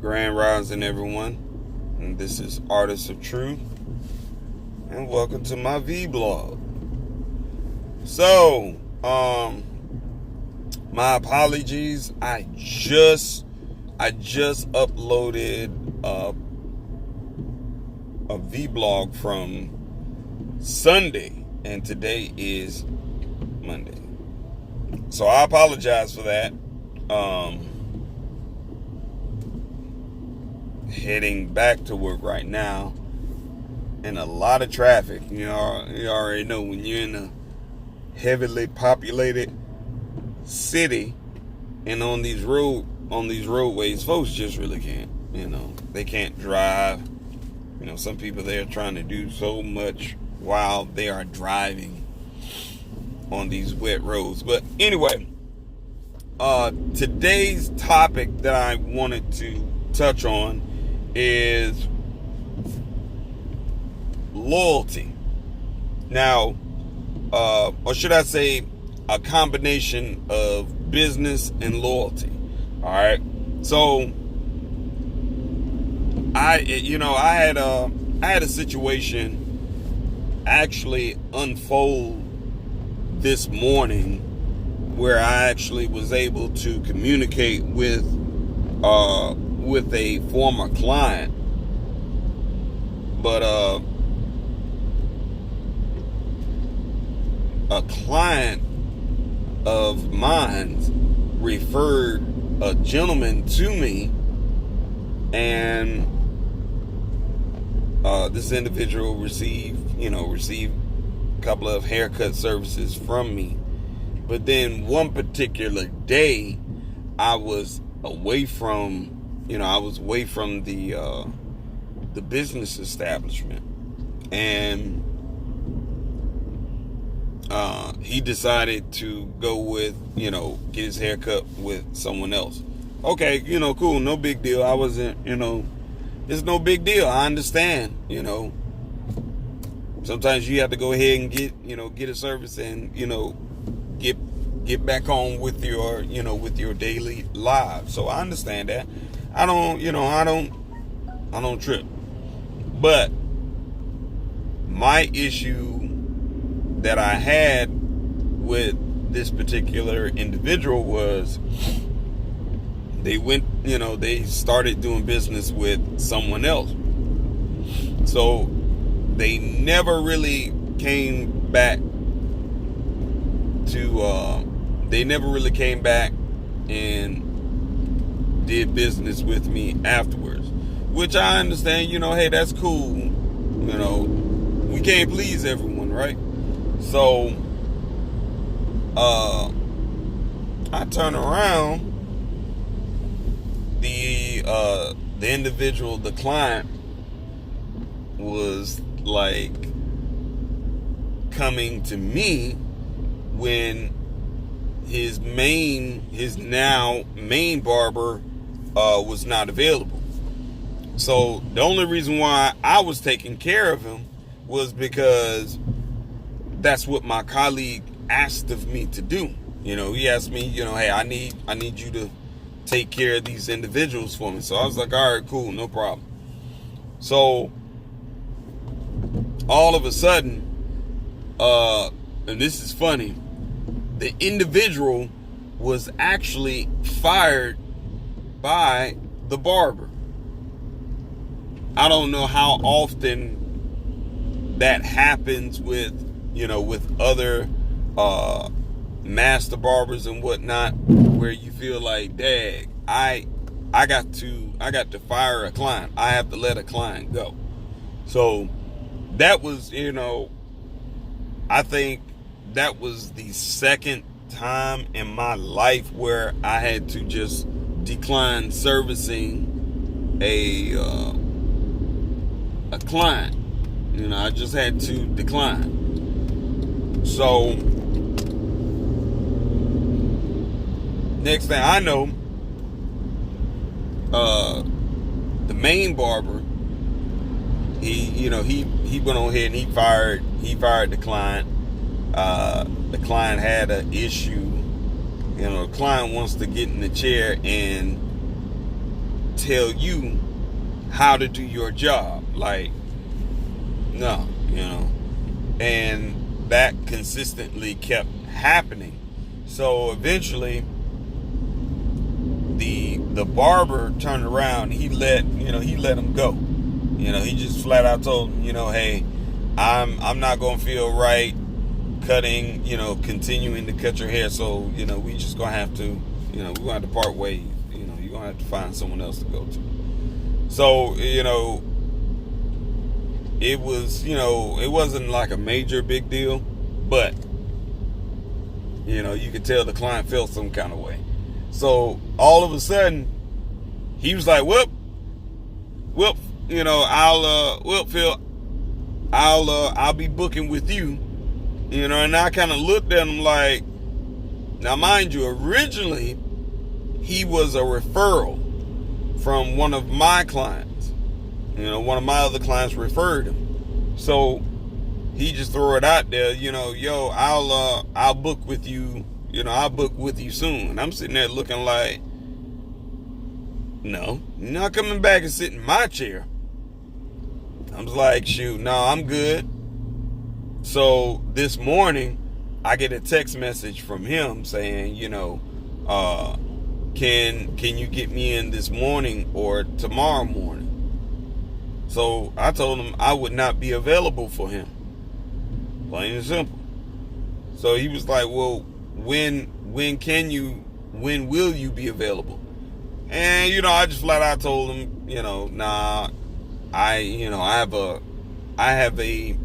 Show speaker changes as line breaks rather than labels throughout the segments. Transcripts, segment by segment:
Grand Rising, everyone. And this is Artists of Truth. And welcome to my vlog. So, my apologies. I just uploaded a vlog from Sunday, and today is Monday. So I apologize for that. Heading back to work right now, and a lot of traffic. You already know when you're in a heavily populated city and on these roadways, folks just really can't. They can't drive. Some people there are trying to do so much while they are driving on these wet roads. But anyway, today's topic that I wanted to touch on is loyalty. Now, or should I say a combination of business and loyalty. All right. So I had a situation actually unfold this morning where I actually was able to communicate with a former client, but a client of mine referred a gentleman to me, and this individual received a couple of haircut services from me. But then one particular day, I was away from the business establishment, and he decided to go with, get his haircut with someone else. Okay, cool, no big deal. I wasn't, it's no big deal. I understand, Sometimes you have to go ahead and get a service and, get back on with your daily lives. So I understand that. I don't trip. But my issue that I had with this particular individual was they started doing business with someone else. So they never really came back and did business with me afterwards, which I understand. Hey, that's cool. We can't please everyone, right? So I turn around, the individual, the client, was like coming to me when his now main barber was not available. So the only reason why I was taking care of him was because that's what my colleague asked of me to do. He asked me, hey, I need you to take care of these individuals for me. So I was like, all right, cool, no problem. So all of a sudden, and this is funny, the individual was actually fired by the barber. I don't know how often that happens with other master barbers and whatnot, where you feel like, dang, I got to fire a client. I have to let a client go. So that was, I think that was the second time in my life where I had to just decline servicing a client. I just had to decline. So next thing I know, the main barber, he went on ahead and he fired the client. The client had an issue. The client wants to get in the chair and tell you how to do your job. Like, no, and that consistently kept happening. So eventually the barber turned around. He let him go. He just flat out told him, hey, I'm not gonna feel right cutting, continuing to cut your hair. So, we just gonna have to, we're gonna have to part ways. You're gonna have to find someone else to go to. So, it was, it wasn't like a major big deal, but, you could tell the client felt some kind of way. So all of a sudden, he was like, Phil, I'll be booking with you, and I kind of looked at him like, now mind you, originally, he was a referral from one of my clients. One of my other clients referred him. So he just threw it out there, yo, I'll book with you, I'll book with you soon. And I'm sitting there looking like, no, you're not coming back and sit in my chair. I was like, shoot, no, I'm good. So this morning, I get a text message from him saying, can you get me in this morning or tomorrow morning? So I told him I would not be available for him. Plain and simple. So he was like, well, when will you be available? And, I just flat out told him, nah, I have a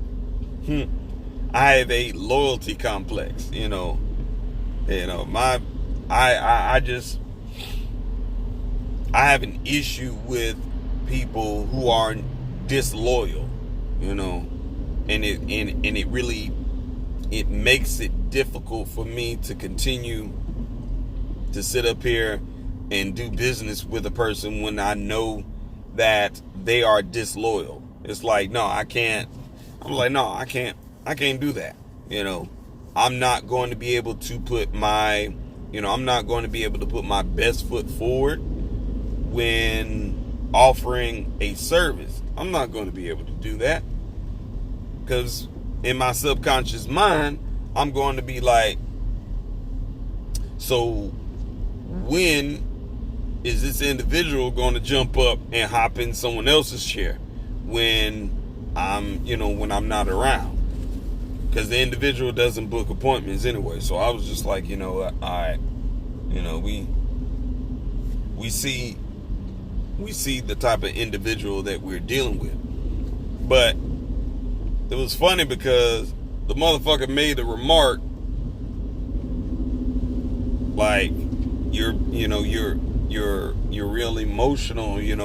loyalty complex, I have an issue with people who are disloyal, and it really makes it difficult for me to continue to sit up here and do business with a person when I know that they are disloyal. It's like, no, I can't. I'm like, no, I can't do that. I'm not going to be able to put my best foot forward when offering a service. I'm not going to be able to do that, because in my subconscious mind, I'm going to be like, so when is this individual going to jump up and hop in someone else's chair when I'm not around? Because the individual doesn't book appointments anyway. So I was just like, all right, we see the type of individual that we're dealing with. But it was funny because the motherfucker made a remark like, you're real emotional, you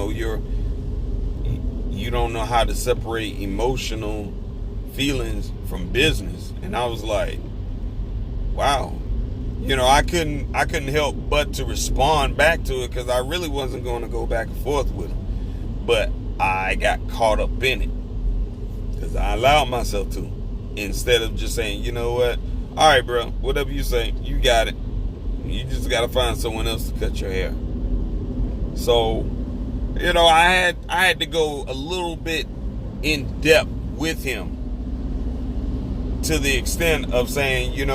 don't know how to separate emotional feelings from business. And I was like, wow. I couldn't help but to respond back to it, because I really wasn't going to go back and forth with him. But I got caught up in it, because I allowed myself to, instead of just saying, you know what, all right, bro, whatever you say, you got it. You just got to find someone else to cut your hair. So, I had to go a little bit in depth with him, to the extent of saying, you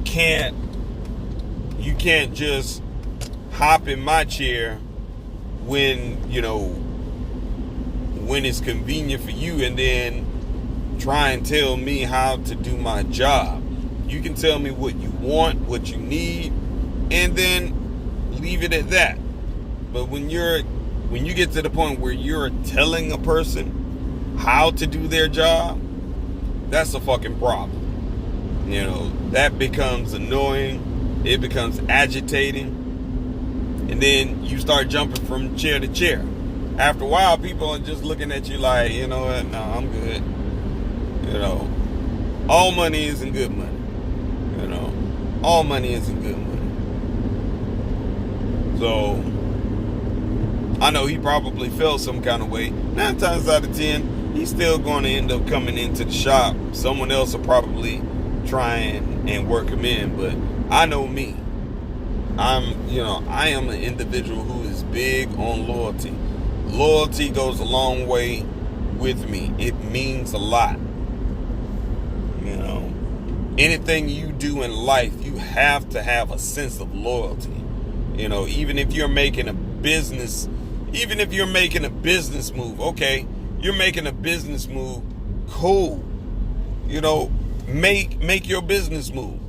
can't just hop in my chair when it's convenient for you, and then try and tell me how to do my job. You can tell me what you want, what you need, and then leave it at that. But when you get to the point where you're telling a person how to do their job, that's a fucking problem. That becomes annoying. It becomes agitating. And then you start jumping from chair to chair. After a while, people are just looking at you like, you know what, no, I'm good. All money isn't good money. All money isn't good money. So, I know he probably felt some kind of way. 9 times out of 10, he's still going to end up coming into the shop. Someone else will probably try and work him in. But I know me. I am an individual who is big on loyalty. Loyalty goes a long way with me. It means a lot. You know, anything you do in life, you have to have a sense of loyalty. You know, even if you're making a business move, okay, you're making a business move, cool. You know, make your business move.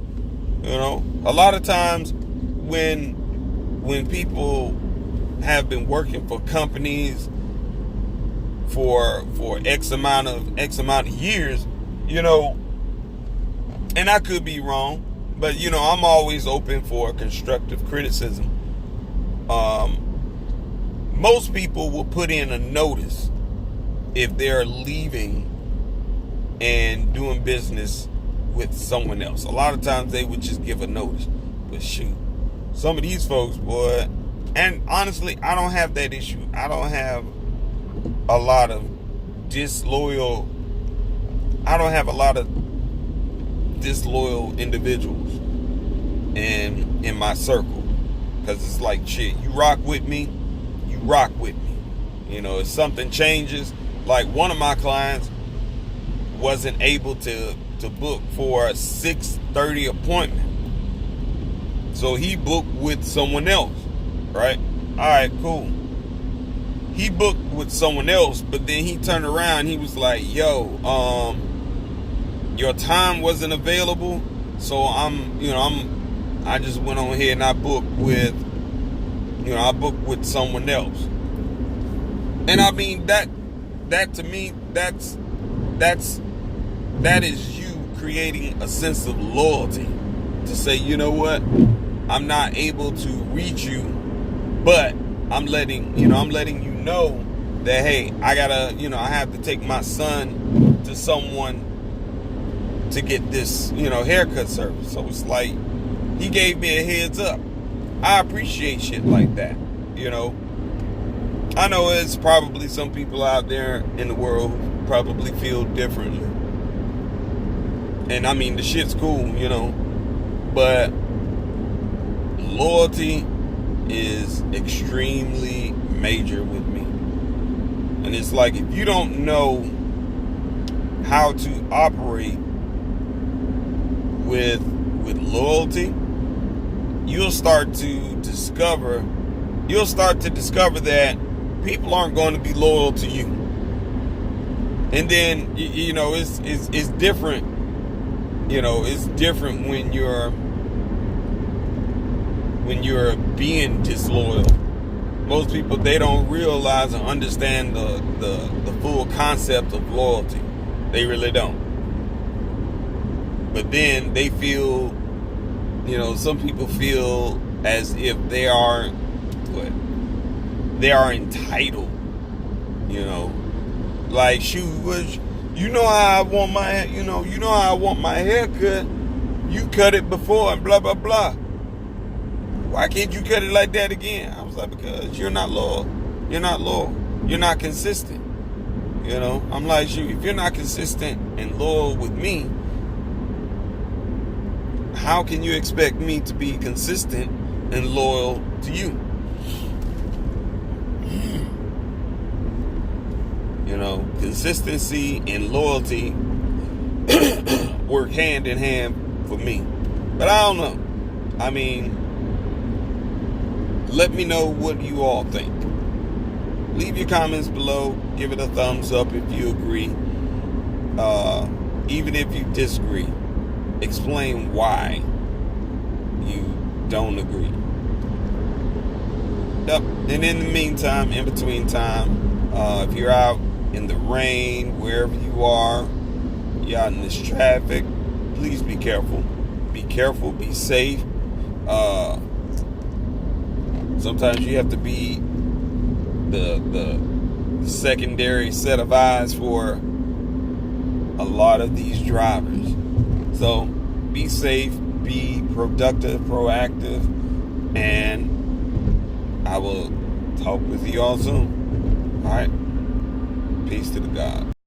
You know, a lot of times when people have been working for companies for X amount of years, you know, and I could be wrong, but you know, I'm always open for constructive criticism. Most people will put in a notice if they're leaving and doing business with someone else. A lot of times they would just give a notice. But shoot, some of these folks, boy, and honestly, I don't have that issue. I don't have a lot of disloyal individuals in my circle. Because it's like, shit, you rock with me. You know, if something changes, like one of my clients wasn't able to book for a 6:30 appointment. So he booked with someone else, right? All right, cool. He booked with someone else, but then he turned around, he was like, yo, your time wasn't available, so I just went on here and I booked with someone else. And I mean, that to me, that is you creating a sense of loyalty to say, you know what, I'm not able to reach you, but I'm letting you know that, hey, I have to take my son to someone to get this, haircut service. So it's like, he gave me a heads up. I appreciate shit like that, you know. I know there's probably some people out there in the world who probably feel differently. And I mean, the shit's cool, you know. But loyalty is extremely major with me. And it's like, if you don't know how to operate with loyalty, you'll start to discover that people aren't going to be loyal to you. And then, it's different. It's different when you're being disloyal. Most people, they don't realize or understand the full concept of loyalty. They really don't. But then they feel, some people feel as if they are entitled. Like, shoot, you know how I want my haircut. You cut it before and blah blah blah. Why can't you cut it like that again? I was like, because you're not loyal. You're not consistent. I'm like, shoot, if you're not consistent and loyal with me, how can you expect me to be consistent and loyal to you? Consistency and loyalty work hand in hand for me. But I don't know. I mean, let me know what you all think. Leave your comments below. Give it a thumbs up if you agree. Even if you disagree, explain why you don't agree. Yep. And in the meantime, in between time, if you're out in the rain, wherever you are, you're out in this traffic, please be careful. Be careful, be safe. Sometimes you have to be the secondary set of eyes for a lot of these drivers. So be safe, be productive, proactive, and I will talk with you all soon. All right. Peace to the God.